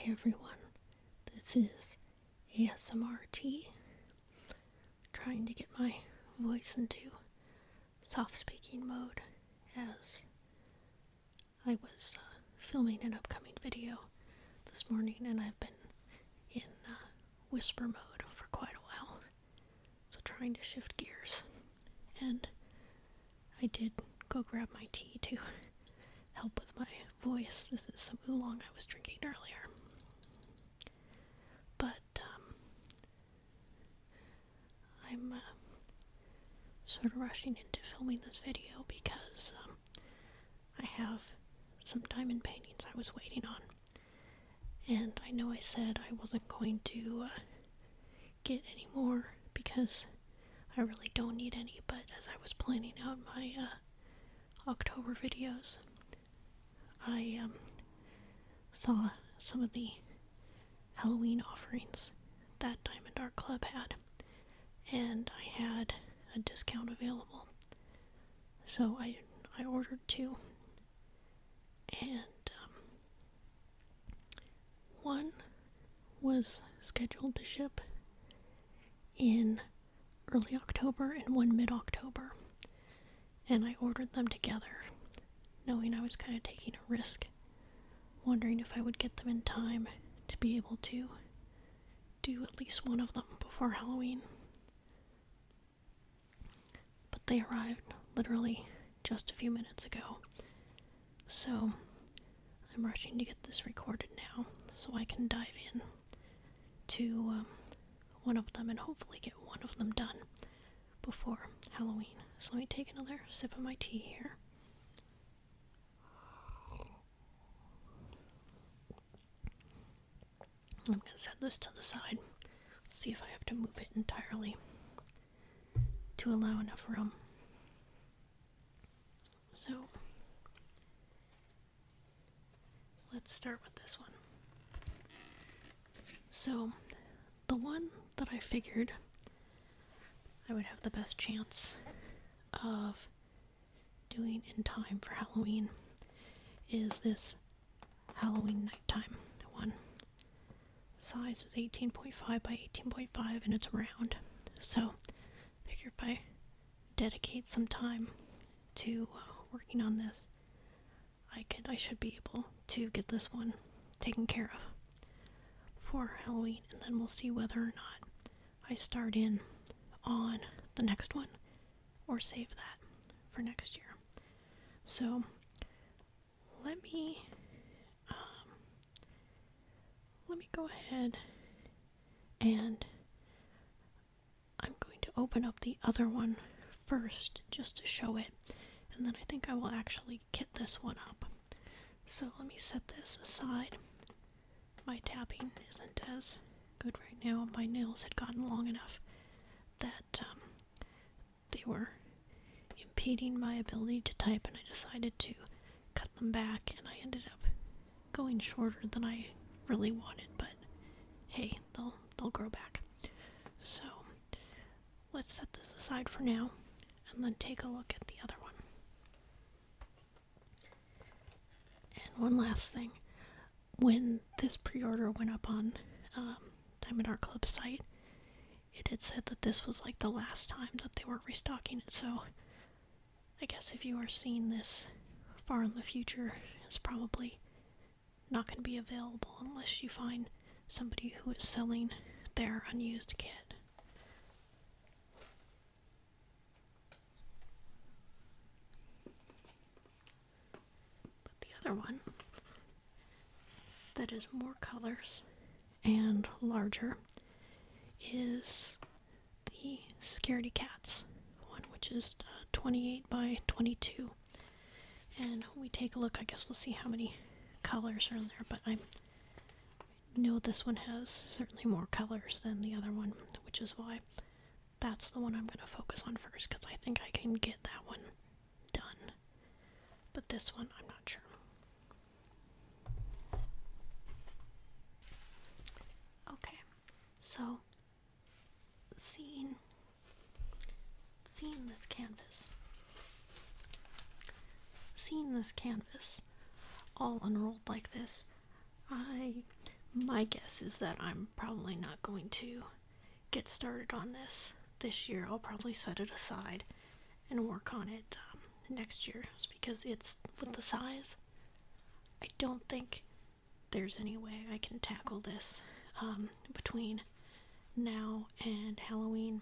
Hi everyone, this is ASMRT, trying to get my voice into soft speaking mode as I was filming an upcoming video this morning and I've been in whisper mode for quite a while, so trying to shift gears. And I did go grab my tea to help with my voice. This is some oolong I was drinking earlier. But I'm sort of rushing into filming this video because I have some diamond paintings I was waiting on. And I know I said I wasn't going to get any more because I really don't need any, but as I was planning out my October videos, I saw some of the Halloween offerings that Diamond Art Club had, and I had a discount available, so I ordered two, and one was scheduled to ship in early October and one mid-October, and I ordered them together, knowing I was kind of taking a risk, wondering if I would get them in time to be able to do at least one of them before Halloween. But they arrived literally just a few minutes ago, so I'm rushing to get this recorded now so I can dive in to one of them and hopefully get one of them done before Halloween. So let me take another sip of my tea here. I'm going to set this to the side, see if I have to move it entirely to allow enough room. So, let's start with this one. So, the one that I figured I would have the best chance of doing in time for Halloween is this Halloween nighttime one. Size is 18.5 by 18.5 and it's round. So I figure if I dedicate some time to working on this, I should be able to get this one taken care of for Halloween, and then we'll see whether or not I start in on the next one or save that for next year. So let me go ahead and I'm going to open up the other one first just to show it, and then I think I will actually kit this one up. So let me set this aside. My tapping isn't as good right now. My nails had gotten long enough that they were impeding my ability to type, and I decided to cut them back, and I ended up going shorter than I really wanted, but hey, they'll grow back. So let's set this aside for now and then take a look at the other one. And one last thing, when this pre-order went up on Diamond Art Club site, it had said that this was like the last time that they were restocking it, so I guess if you are seeing this far in the future, it's probably not going to be available unless you find somebody who is selling their unused kit. But the other one that is more colors and larger is the Scaredy Cats one, which is 28 by 22. And when we take a look, I guess we'll see how many colors are in there, but I know this one has certainly more colors than the other one, which is why that's the one I'm going to focus on first, because I think I can get that one done. But this one, I'm not sure. Okay, so seeing this canvas all unrolled like this, I My guess is that I'm probably not going to get started on this year. I'll probably set it aside and work on it next year, just because it's with the size. I don't think there's any way I can tackle this between now and Halloween,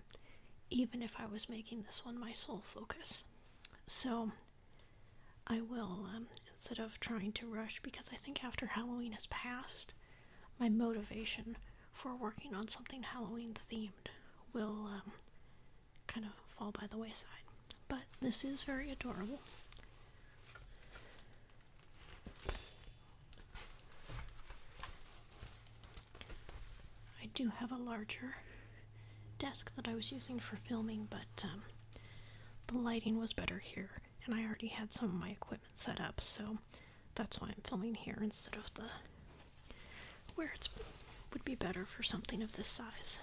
even if I was making this one my sole focus. So I will, instead of trying to rush, because I think after Halloween has passed, my motivation for working on something Halloween themed will kind of fall by the wayside. But this is very adorable. I do have a larger desk that I was using for filming, but the lighting was better here, and I already had some of my equipment set up, so that's why I'm filming here instead of the where it would be better for something of this size.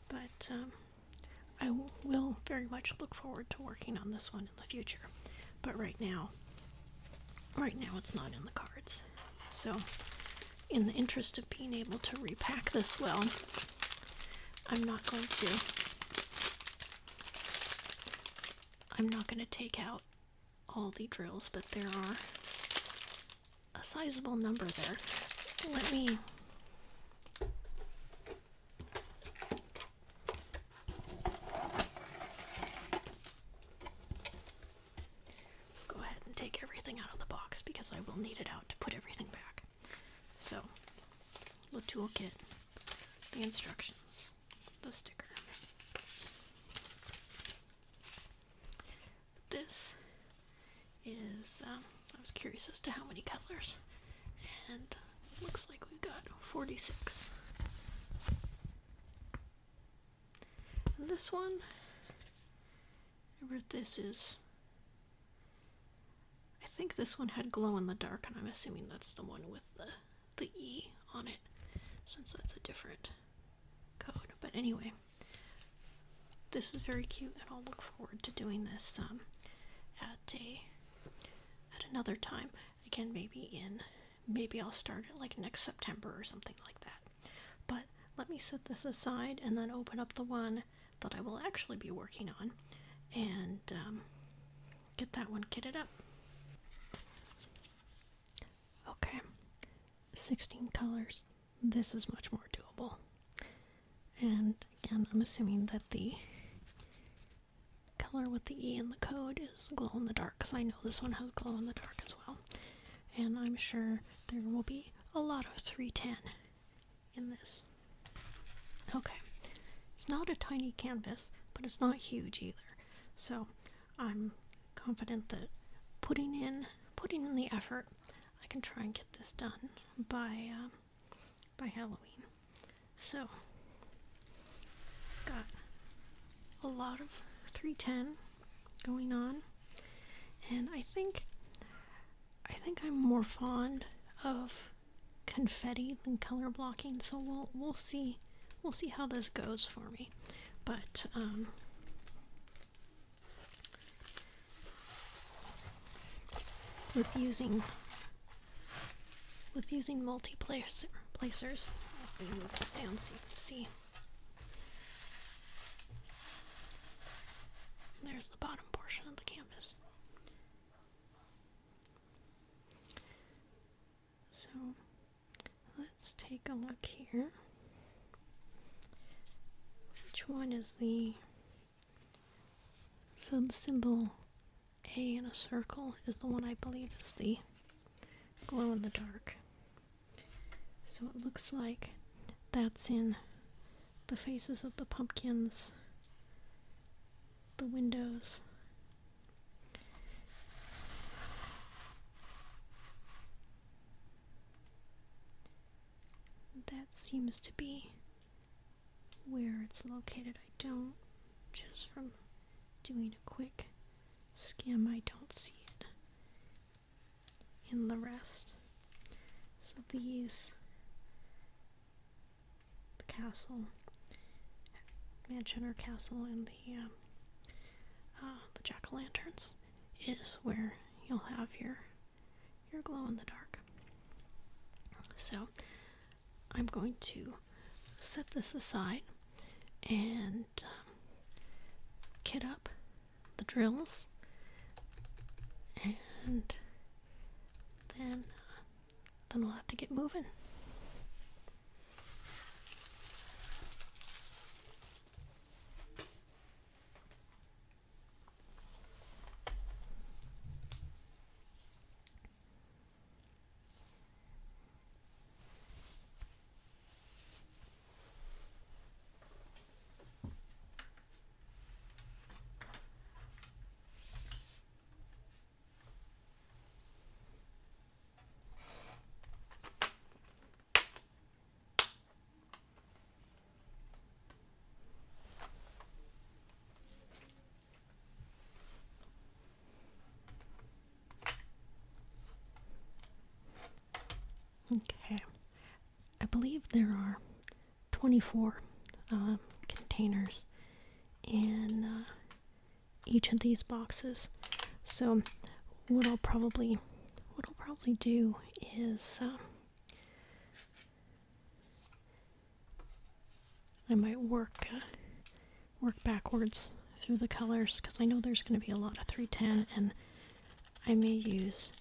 But I will very much look forward to working on this one in the future. But right now it's not in the cards. So in the interest of being able to repack this well, I'm not going to take out all the drills, but there are a sizable number there. Let me go ahead and take everything out of the box, because I will need it out to put everything back. So, the toolkit, the instructions, the sticker. This is, I was curious as to how many colors, and it looks like we've got 46. And this one, remember, this is, I think this one had glow in the dark, and I'm assuming that's the one with the E on it, since that's a different code. But anyway, this is very cute, and I'll look forward to doing this at another time. Again, maybe I'll start it like next September or something like that. But let me set this aside and then open up the one that I will actually be working on, and get that one kitted up. Okay, 16 colors. This is much more doable. And again, I'm assuming that the color with the E in the code is glow in the dark, because I know this one has glow in the dark as well. And I'm sure there will be a lot of 310 in this. Okay, it's not a tiny canvas, but it's not huge either. So I'm confident that putting in the effort, I can try and get this done by Halloween. So got a lot of 310 going on, and I think I'm more fond of confetti than color blocking, so we'll see how this goes for me. But with using multi-placers, let me move this down so you can see. There's the bottom portion of the canvas. So let's take a look here. Which one is the symbol A in a circle is the one I believe is the glow in the dark. So it looks like that's in the faces of the pumpkins, the windows, that seems to be where it's located. I don't, just from doing a quick skim, I don't see it in the rest. So these, the castle, mansion or castle, and the jack-o'-lanterns is where you'll have your glow in the dark. So I'm going to set this aside and kit up the drills, and then we'll have to get moving. Okay, I believe there are 24 containers in each of these boxes. So what I'll probably do is I might work backwards through the colors, because I know there's going to be a lot of 310, and I may use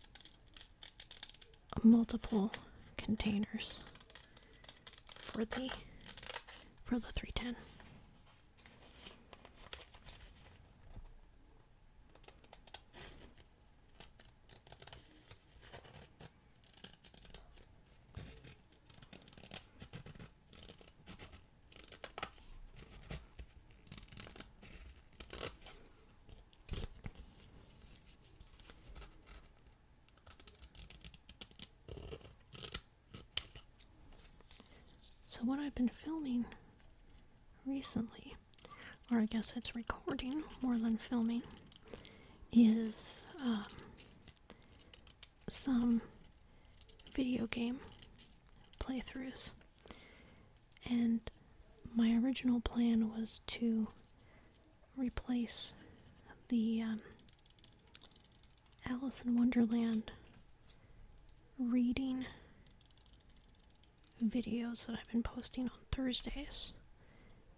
multiple containers for the 310. So what I've been filming recently, or I guess it's recording more than filming, is some video game playthroughs. And my original plan was to replace the Alice in Wonderland reading videos that I've been posting on Thursdays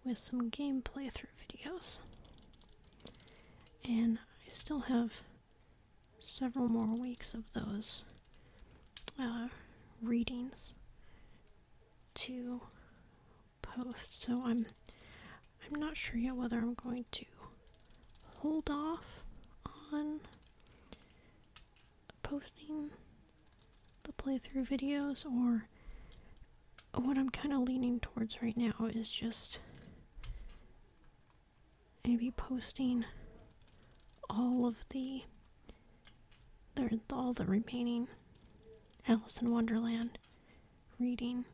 with some game playthrough videos. And I still have several more weeks of those readings to post. So I'm not sure yet whether I'm going to hold off on posting the playthrough videos, or what I'm kind of leaning towards right now is just maybe posting all of all the remaining Alice in Wonderland reading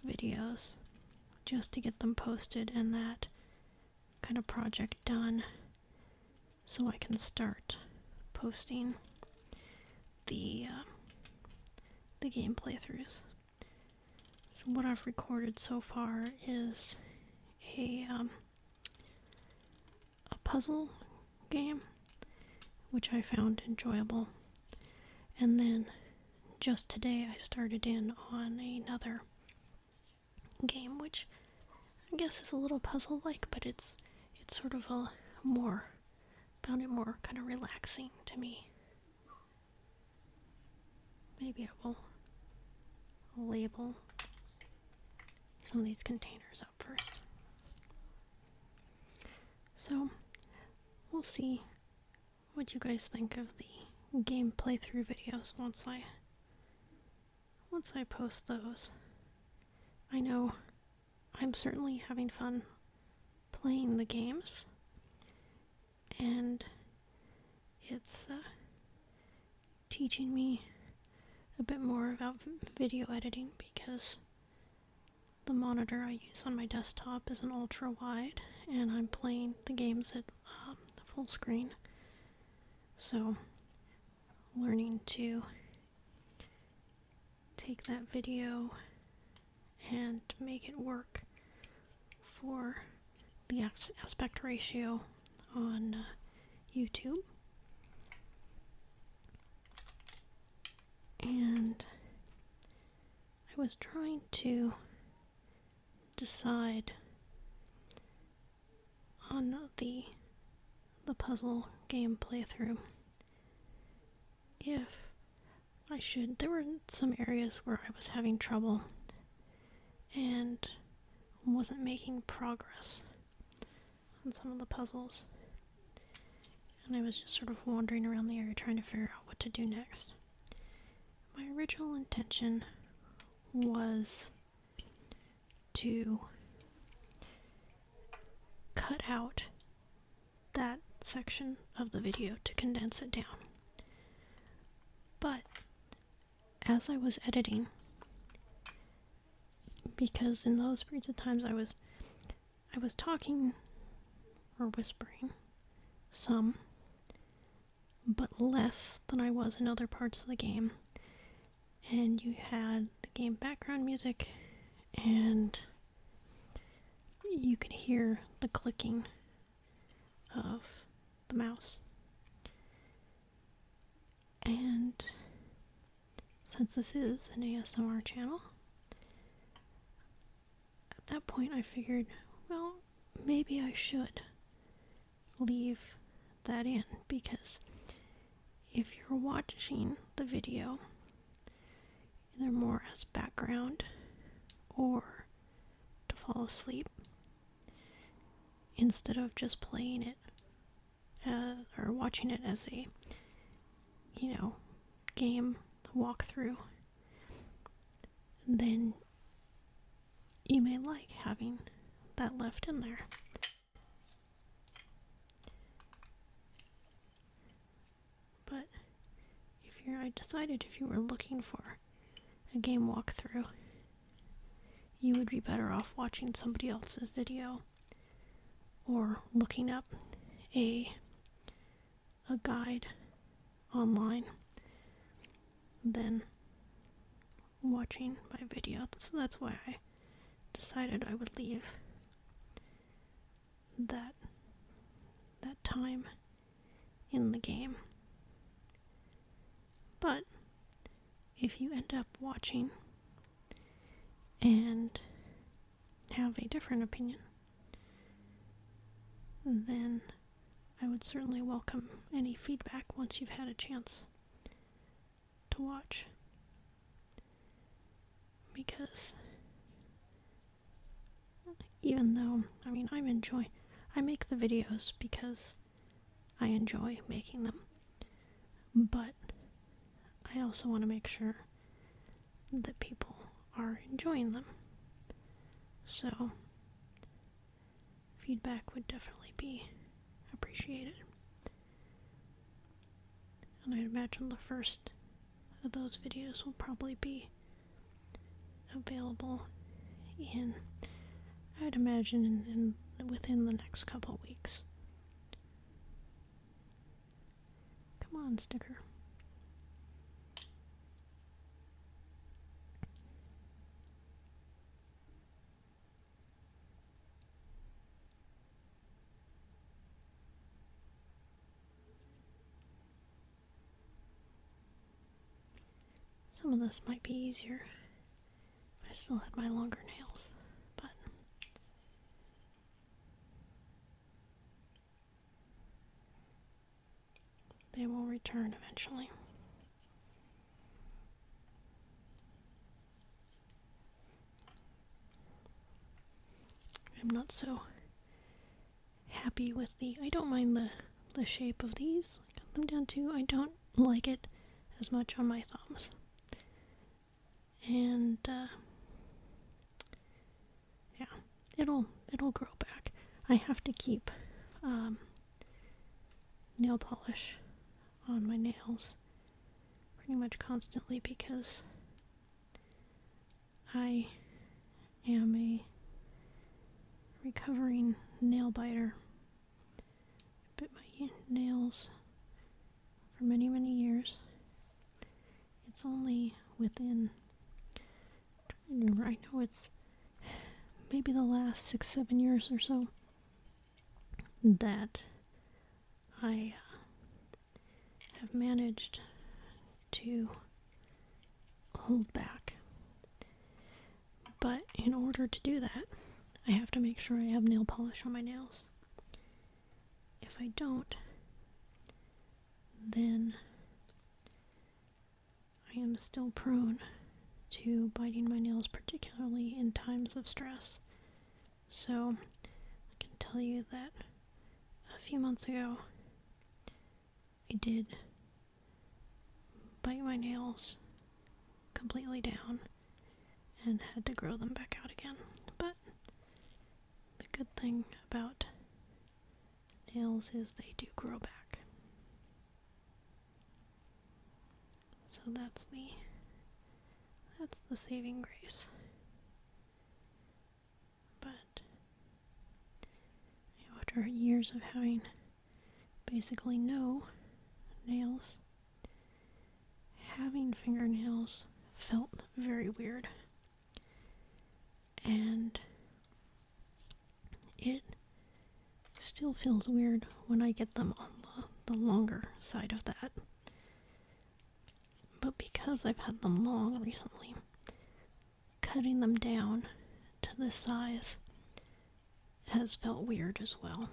videos, just to get them posted and that kind of project done, so I can start posting the game playthroughs. So what I've recorded so far is a puzzle game, which I found enjoyable. And then just today I started in on another game, which I guess is a little puzzle-like, but it's sort of found it more kind of relaxing to me. Maybe I will label some of these containers up first. So we'll see what you guys think of the game playthrough videos once I post those. I know I'm certainly having fun playing the games, and it's teaching me a bit more about video editing, because the monitor I use on my desktop is an ultra wide, and I'm playing the games at full screen. So learning to take that video and make it work for the aspect ratio on YouTube. And I was trying to decide on the puzzle game playthrough if I should. There were some areas where I was having trouble and wasn't making progress on some of the puzzles, and I was just sort of wandering around the area trying to figure out what to do next. My original intention was to cut out that section of the video to condense it down. But as I was editing, because in those periods of times I was talking or whispering some, but less than I was in other parts of the game, and you had the game background music and you could hear the clicking of the mouse. And since this is an ASMR channel, at that point I figured, well, maybe I should leave that in, because if you're watching the video either more as background or to fall asleep, instead of just playing it or watching it as a, game walkthrough, then you may like having that left in there. But I decided if you were looking for a game walkthrough, you would be better off watching somebody else's video or looking up a guide online than watching my video. So that's why I decided I would leave that time in the game. But if you end up watching and have a different opinion, then I would certainly welcome any feedback once you've had a chance to watch. Because even though, I make the videos because I enjoy making them, but I also want to make sure that people are enjoying them. So feedback would definitely be appreciated. And I'd imagine the first of those videos will probably be available I'd imagine within the next couple weeks. Come on, sticker. Some of this might be easier if I still had my longer nails, but they will return eventually. I'm not so happy with I don't mind the shape of these. I cut them down too. I don't like it as much on my thumbs. And yeah, it'll grow back. I have to keep nail polish on my nails pretty much constantly because I am a recovering nail biter. Bit my nails for many, many years. It's only within, I know it's maybe the last 6-7 years or so that I have managed to hold back But in order to do that, I have to make sure I have nail polish on my nails. If I don't, then I am still prone to biting my nails, particularly in times of stress. So I can tell you that a few months ago, I did bite my nails completely down and had to grow them back out again. But the good thing about nails is they do grow back. So that's the saving grace. But after years of having basically no nails, having fingernails felt very weird. And it still feels weird when I get them on the longer side of that. But because I've had them long recently, cutting them down to this size has felt weird as well.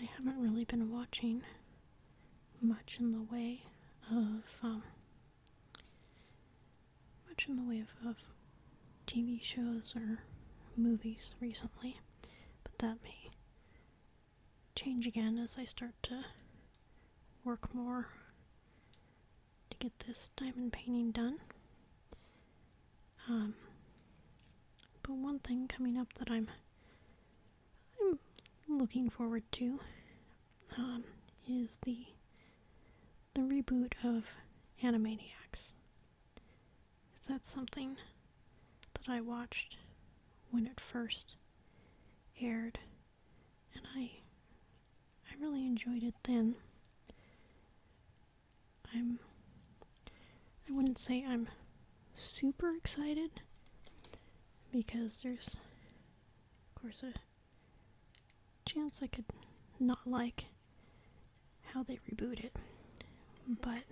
I haven't really been watching much in the way of TV shows or movies recently, but that may change again as I start to work more to get this diamond painting done. But one thing coming up that I'm looking forward to is the reboot of Animaniacs. Is that something that I watched when it first aired, and I really enjoyed it then. I wouldn't say I'm super excited, because there's of course a chance I could not like how they reboot it, but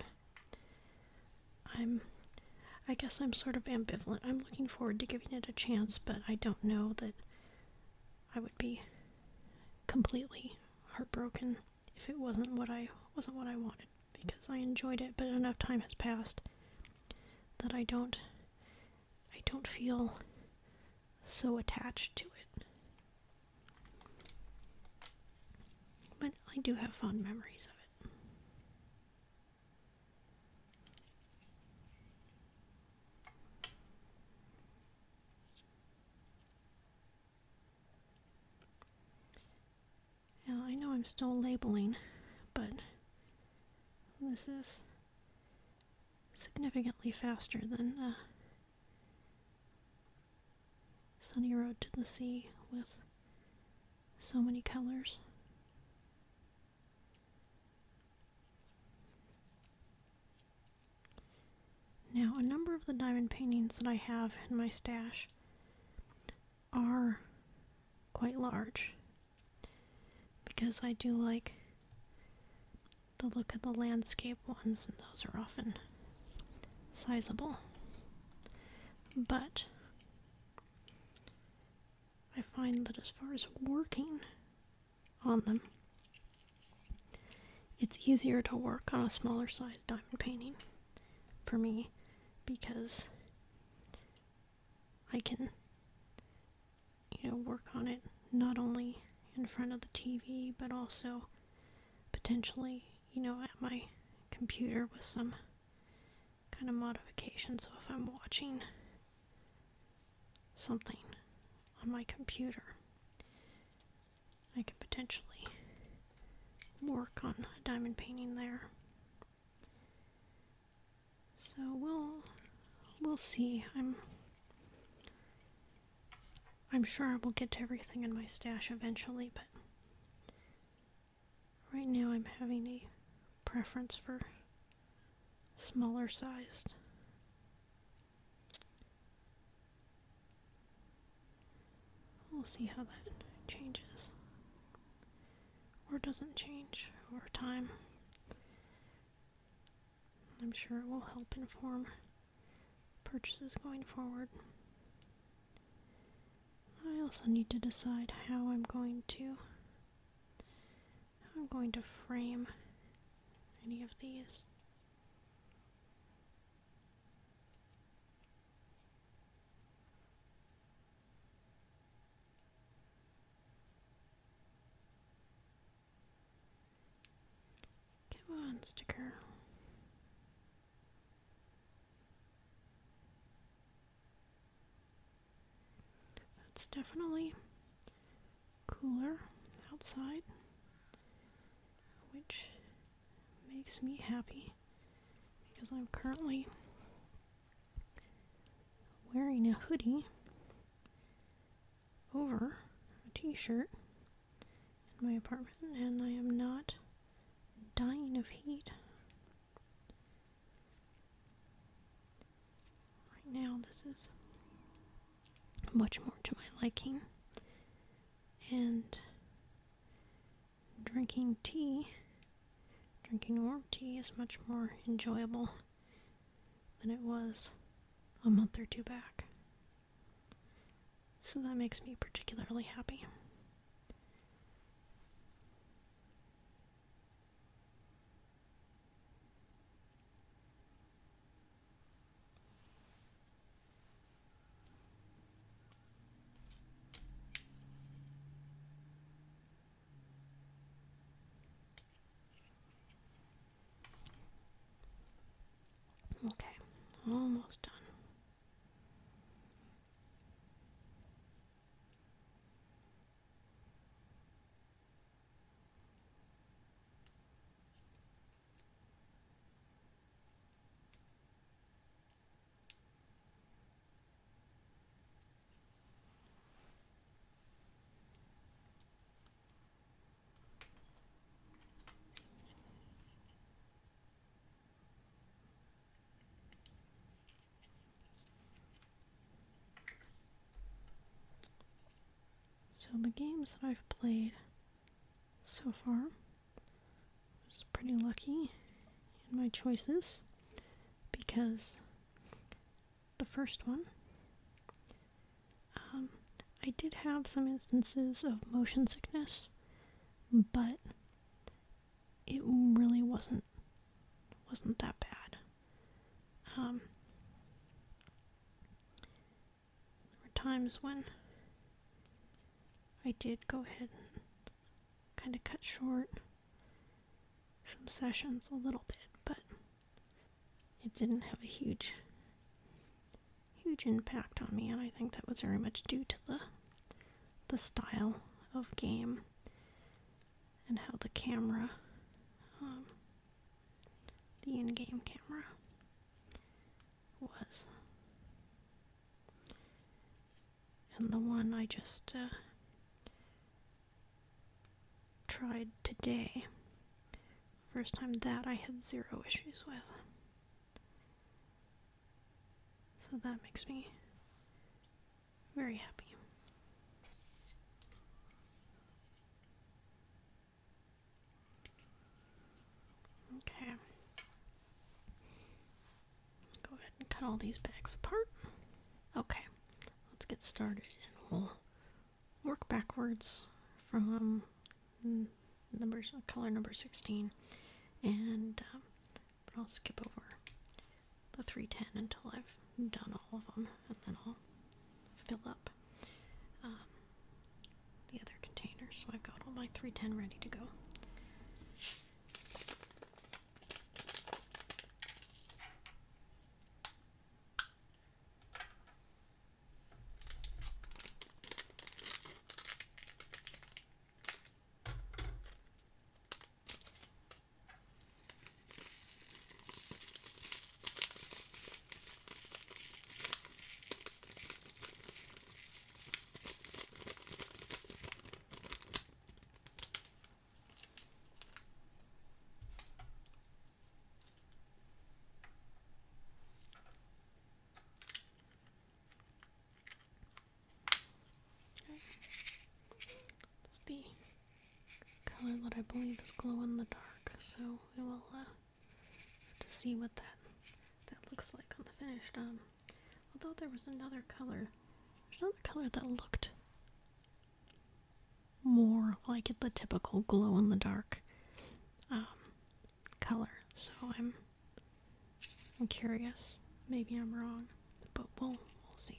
I guess I'm sort of ambivalent. I'm looking forward to giving it a chance, but I don't know that I would be completely heartbroken if it wasn't what I wanted, because I enjoyed it, but enough time has passed that I don't feel so attached to it. But I do have fond memories of it. Now, I know I'm still labeling, but this is significantly faster than Sunny Road to the Sea with so many colors. Now, a number of the diamond paintings that I have in my stash are quite large, because I do like the look of the landscape ones, and those are often sizable. But I find that as far as working on them, it's easier to work on a smaller size diamond painting for me because I can, work on it not only in front of the TV but also potentially, at my computer with some kind of modification. So if I'm watching something on my computer, I could potentially work on a diamond painting there. So we'll see. I'm sure I will get to everything in my stash eventually, but right now I'm having a preference for smaller sized. We'll see how that changes or doesn't change over time. I'm sure it will help inform purchases going forward. I also need to decide how I'm going to frame any of these. Come on, sticker. It's definitely cooler outside, which makes me happy because I'm currently wearing a hoodie over a t-shirt in my apartment, and I am not dying of heat. Right now this is much more to my liking, and drinking warm tea is much more enjoyable than it was a month or two back. So that makes me particularly happy. Okay, almost done. So the games that I've played so far, I was pretty lucky in my choices because the first one, I did have some instances of motion sickness, but it really wasn't that bad. There were times when I did go ahead and kind of cut short some sessions a little bit, but it didn't have a huge impact on me, and I think that was very much due to the style of game and how the camera, the in-game camera was. And the one I just tried today, first time that I had zero issues with. So that makes me very happy. Okay. Go ahead and cut all these bags apart. Okay, let's get started, and we'll work backwards from color number 16 and but I'll skip over the 310 until I've done all of them, and then I'll fill up the other containers. So I've got all my 310 ready to go. It's the color that I believe is glow in the dark, so we will have to see what that looks like on the finished. Although there was another color, there's another color that looked more like the typical glow in the dark color. So I'm curious. Maybe I'm wrong, but we'll see.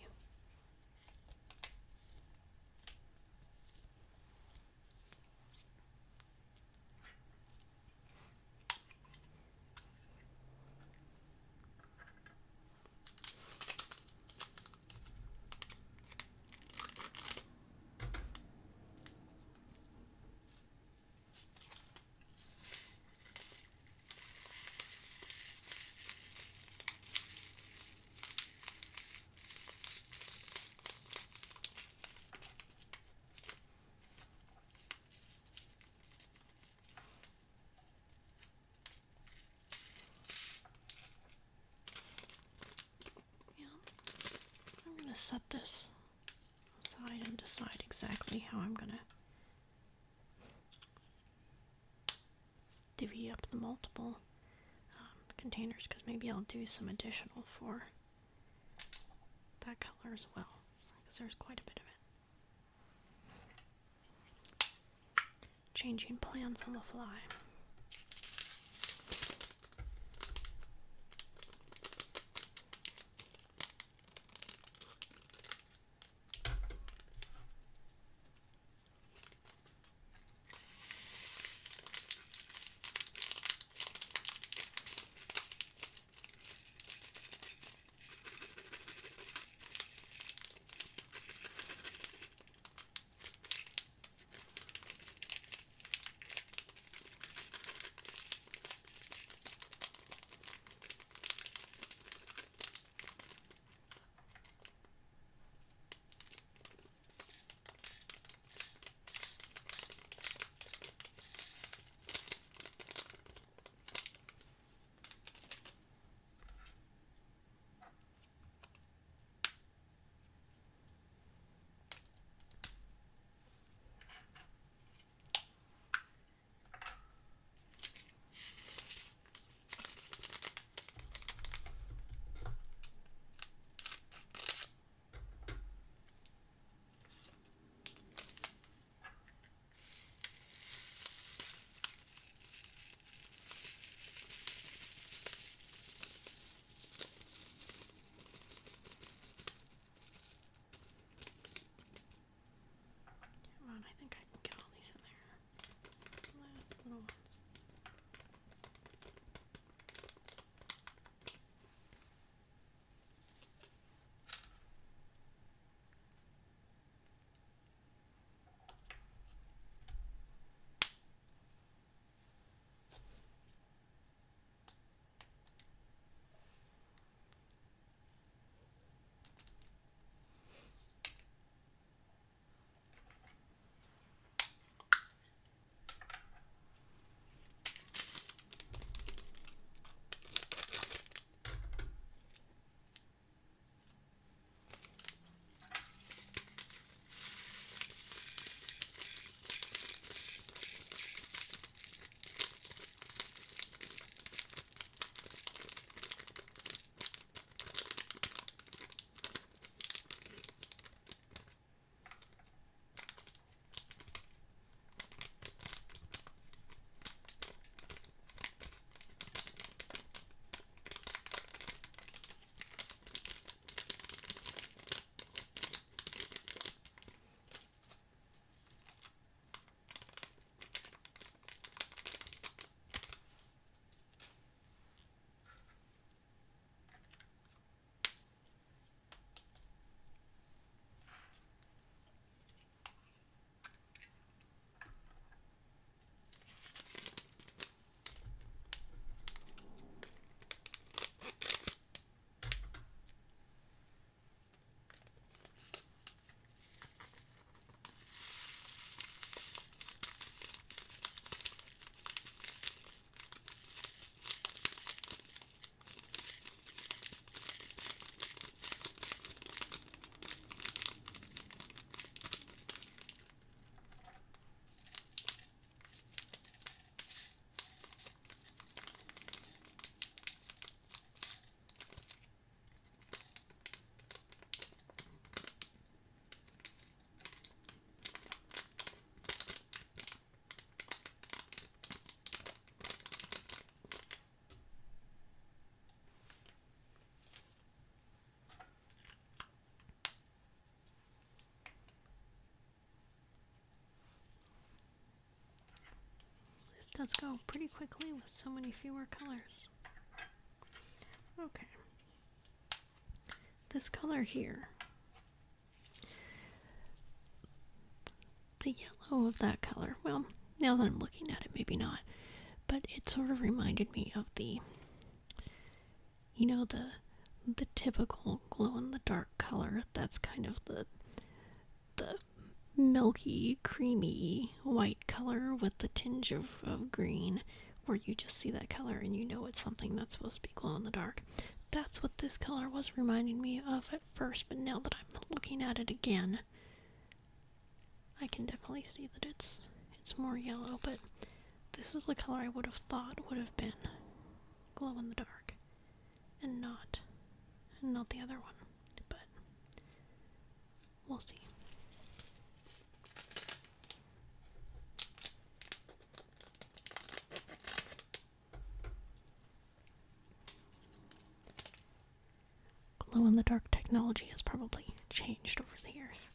I'm going to set this aside and decide exactly how I'm going to divvy up the multiple containers, because maybe I'll do some additional for that color as well, because there's quite a bit of it. Changing plans on the fly. does go pretty quickly with so many fewer colors. Okay. This color here, the yellow of that color, well, now that I'm looking at it, maybe not, but it sort of reminded me of the, you know, the typical glow-in-the-dark color. That's kind of the milky, creamy white color with the tinge of green, where you just see that color and you know it's something that's supposed to be glow-in-the-dark. That's what this color was reminding me of at first, but now that I'm looking at it again, I can definitely see that it's more yellow, but this is the color I would have thought would have been glow-in-the-dark, and not the other one, but we'll see. Glow-in-the-dark technology has probably changed over the years.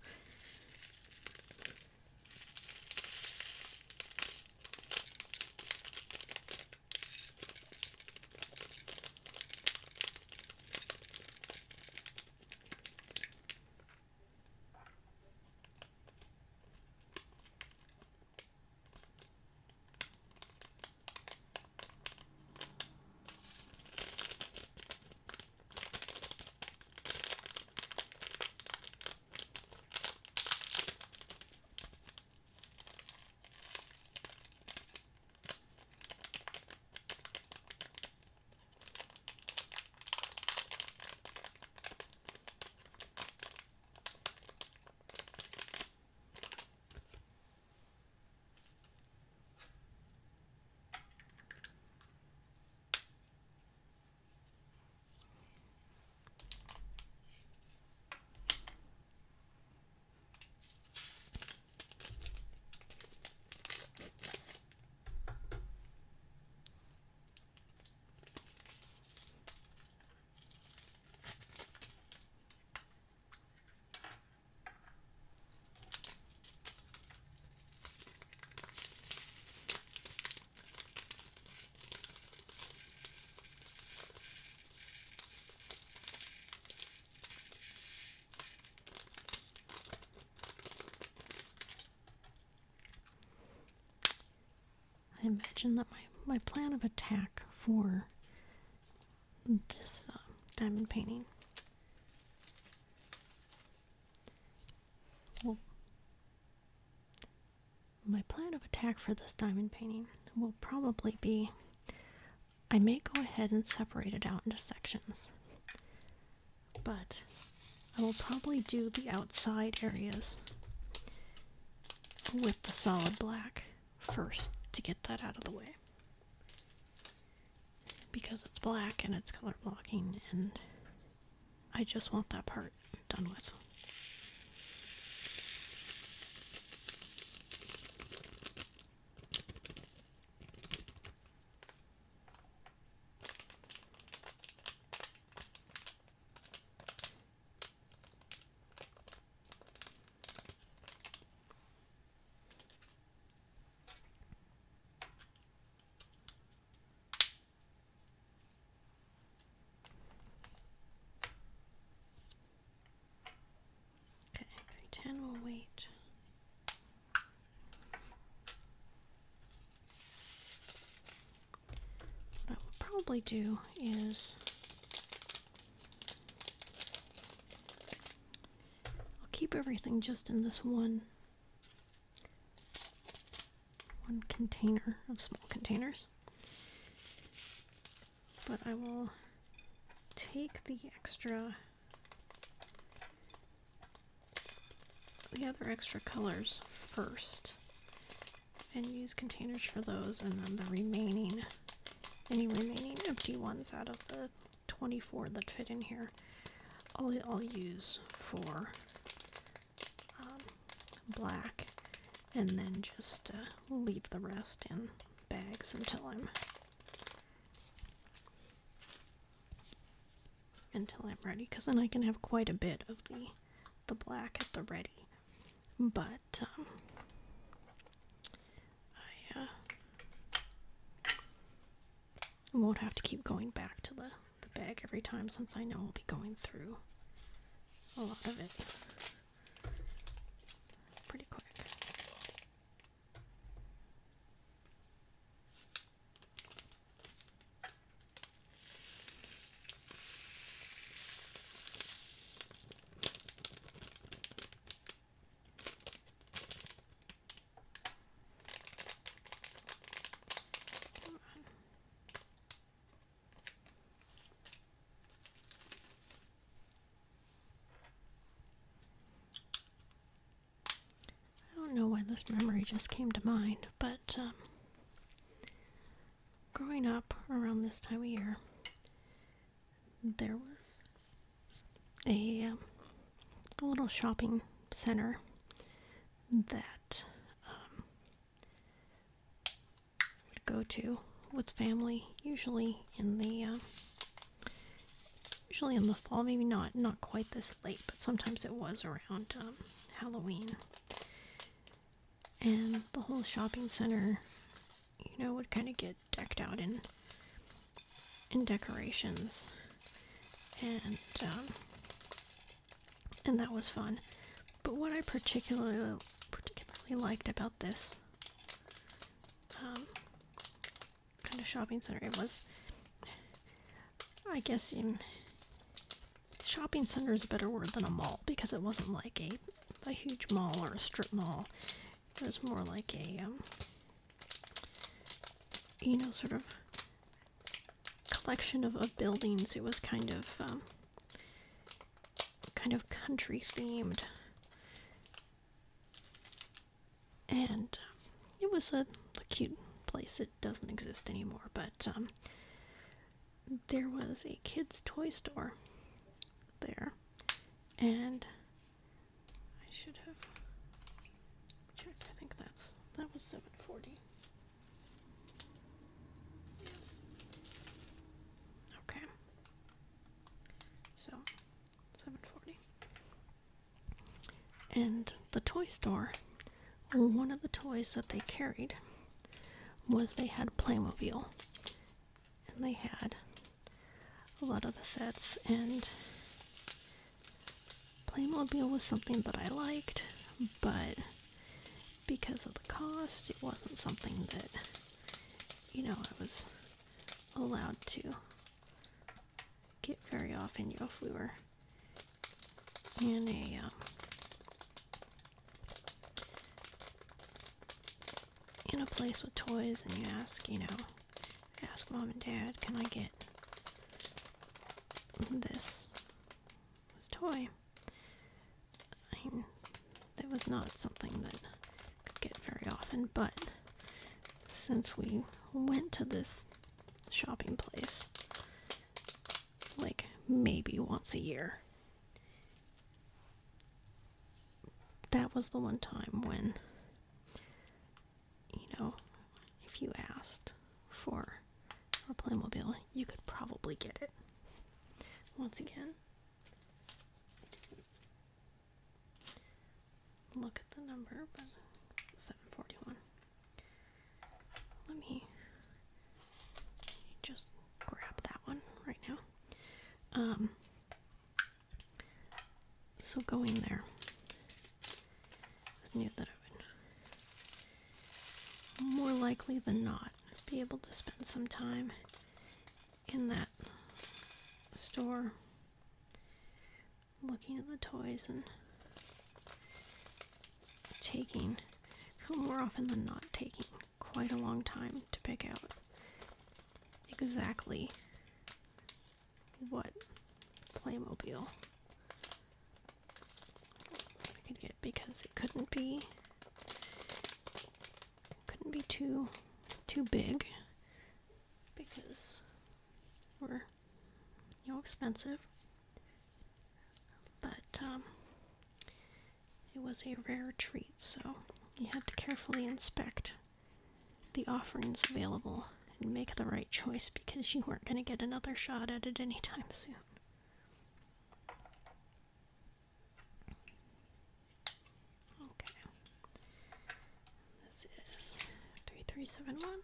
I imagine that my plan of attack for this diamond painting will probably be, I may go ahead and separate it out into sections, but I will probably do the outside areas with the solid black first to get that out of the way, because it's black and it's color blocking, and I just want that part done with. We'll wait. What I will probably do is I'll keep everything just in this one container of small containers, but I will take the other extra colors first and use containers for those, and then any remaining empty ones out of the 24 that fit in here I'll use for black, and then just leave the rest in bags until I'm ready, because then I can have quite a bit of the black at the ready. But won't have to keep going back to the bag every time, since I know I'll be going through a lot of it pretty quick. I don't know why this memory just came to mind, but growing up around this time of year, there was a little shopping center that we'd go to with family, usually in the fall, maybe not quite this late, but sometimes it was around Halloween. And the whole shopping center, would kind of get decked out in decorations, and that was fun. But what I particularly liked about this kind of shopping center, it was, I guess, shopping center is a better word than a mall, because it wasn't like a huge mall or a strip mall. It was more like a sort of collection of buildings. It was kind of country themed, and it was a cute place. It doesn't exist anymore, but there was a kids' toy store there, and I should have checked. I think that was $7.40. Okay, so $7.40, and the toy store, one of the toys that they carried was, they had Playmobil, and they had a lot of the sets, and Playmobil was something that I liked, but because of the cost, it wasn't something that, I was allowed to get very often. If we were in a place with toys, and you ask mom and dad, can I get this toy? That was not something that I could get very often, but since we went to this shopping place like maybe once a year, that was the one time when, if you asked for a Playmobil, you could probably get it. Once again, look at the number, but it's $7.41. Let me just grab that one right now. So going there, I knew that I would more likely than not be able to spend some time in that store looking at the toys and taking, more often than not, taking quite a long time to pick out exactly what Playmobil I could get, because it couldn't be too big, because we're expensive, but it was a rare treat, so you had to carefully inspect the offerings available and make the right choice, because you weren't going to get another shot at it anytime soon. Okay, this is 3371.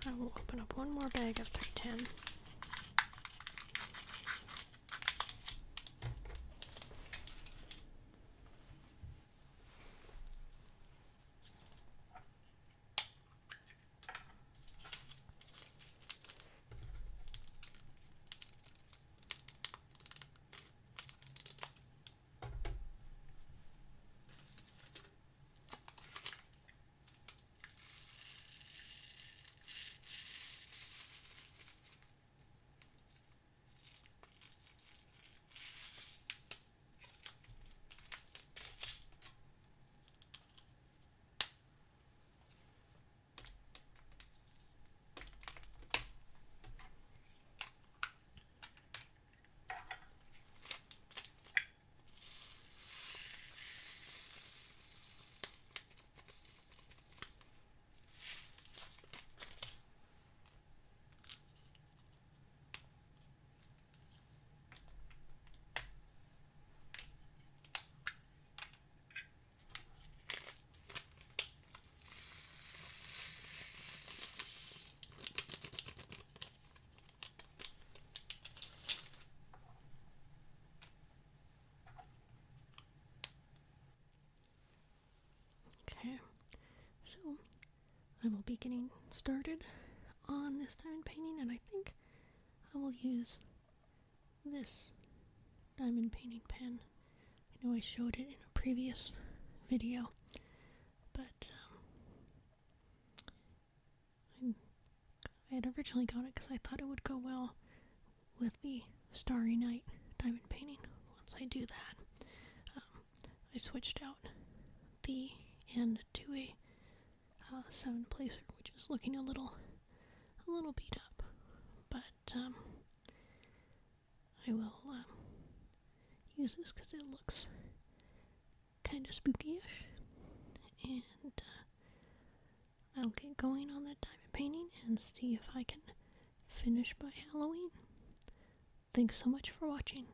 I will open up one more bag of 310. Okay, so I will be getting started on this diamond painting, and I think I will use this diamond painting pen. I know I showed it in a previous video, but I had originally got it because I thought it would go well with the Starry Night diamond painting. Once I do that, I switched out the end to a 7-placer, which is looking a little beat up, but I will use this because it looks kind of spooky-ish, and I'll get going on that diamond painting and see if I can finish by Halloween. Thanks so much for watching.